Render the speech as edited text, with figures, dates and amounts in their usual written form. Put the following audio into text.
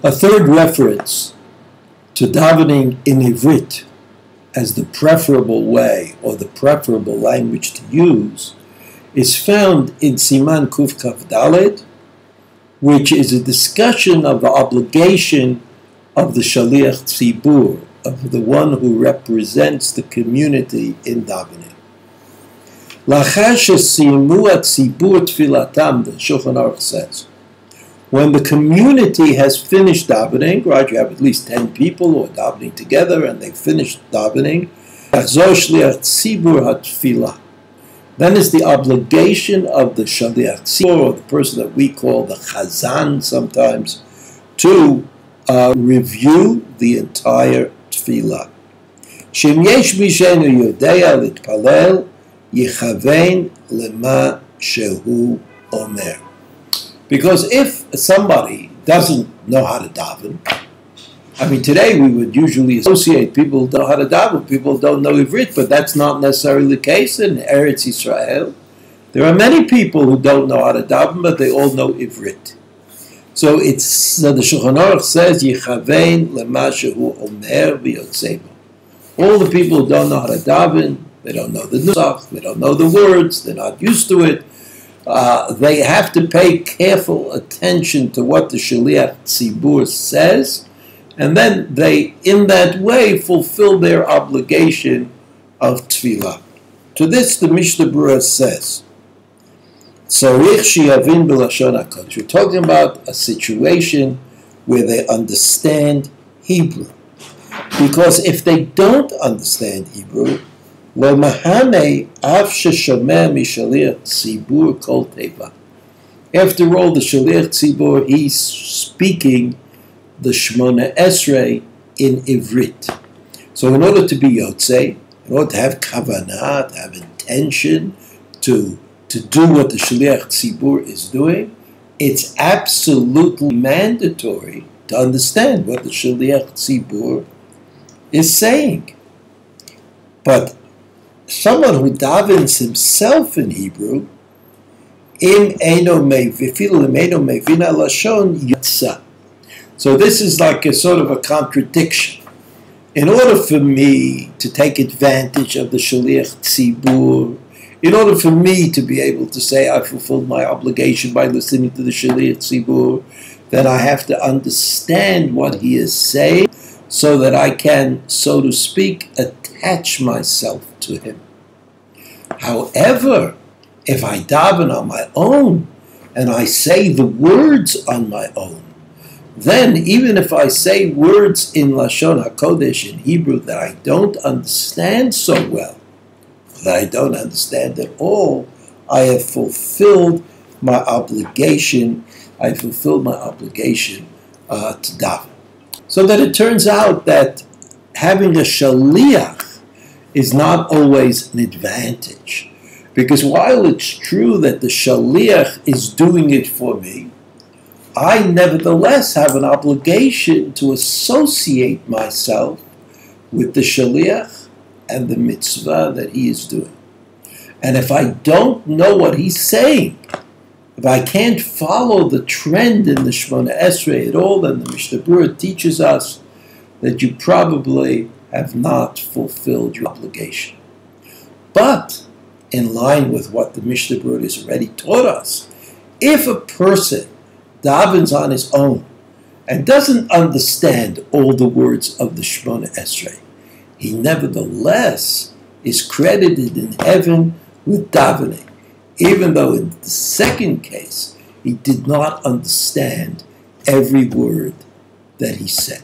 A third reference to davening in Ivrit as the preferable way or the preferable language to use is found in Siman Kuf Kaf Daled, which is a discussion of the obligation of the Shaliach Tzibur, of the one who represents the community in davening. Lachar shesiyemu hatzibur tfilatam, the Shulchan Aruch says, when the community has finished davening, right, you have at least 10 people who are davening together and they finished davening, yachzor shliach tzibur hatfilah. Then is the obligation of the Shaliach Tzibur, or the person that we call the Chazan sometimes, to review the entire Tefillah. Shem yesh b'shenu yodea litpalel yichavein lema shehu omer. Because if somebody doesn't know how to daven, I mean, today we would usually associate people who know how to daven, people who don't know Ivrit, but that's not necessarily the case in Eretz Yisrael. There are many people who don't know how to daven, but they all know Ivrit. So the Shulchan Aruch says, Yichavein lema shehu omer v'yotzeba. All the people who don't know how to daven, they don't know the nusach, they don't know the words, they're not used to it. They have to pay careful attention to what the Shaliach Tzibur says, and then they, in that way, fulfill their obligation of Tefillah. To this, the Mishnah Berurah says, Tzarich sheyavin b'lashon HaKodesh. We're talking about a situation where they understand Hebrew. Because if they don't understand Hebrew, lo mahane av sheshomeh mishaliach tzibur kol teva. After all, the Shaliach Tzibur, he's speaking the Shmona Esrei in Ivrit. So in order to be Yotzei, in order to have kavanah, to have intention, to do what the Shaliach Tzibur is doing, it's absolutely mandatory to understand what the Shaliach Tzibur is saying. But someone who davens himself in Hebrew, im eino mevifilu im eino mevina lashon yatsa. So this is like a sort of a contradiction. In order for me to take advantage of the Shaliach Tzibur, in order for me to be able to say I fulfilled my obligation by listening to the Shaliach Tzibur, then I have to understand what he is saying so that I can, so to speak, attach myself to him. However, if I daven on my own and I say the words on my own, then even if I say words in Lashon HaKodesh, in Hebrew, that I don't understand so well, that I don't understand at all, I have fulfilled my obligation. I have fulfilled my obligation to daven. So that it turns out that having a shaliach is not always an advantage. Because while it's true that the shaliach is doing it for me, I nevertheless have an obligation to associate myself with the shaliach and the mitzvah that he is doing. And if I don't know what he's saying, if I can't follow the trend in the Shemona Esrei at all, then the Mishnah Berurah teaches us that you probably have not fulfilled your obligation. But, in line with what the Mishnah Berurah has already taught us, if a person davens on his own and doesn't understand all the words of the Shemona Esrei, he nevertheless is credited in heaven with davening, even though in the second case he did not understand every word that he said.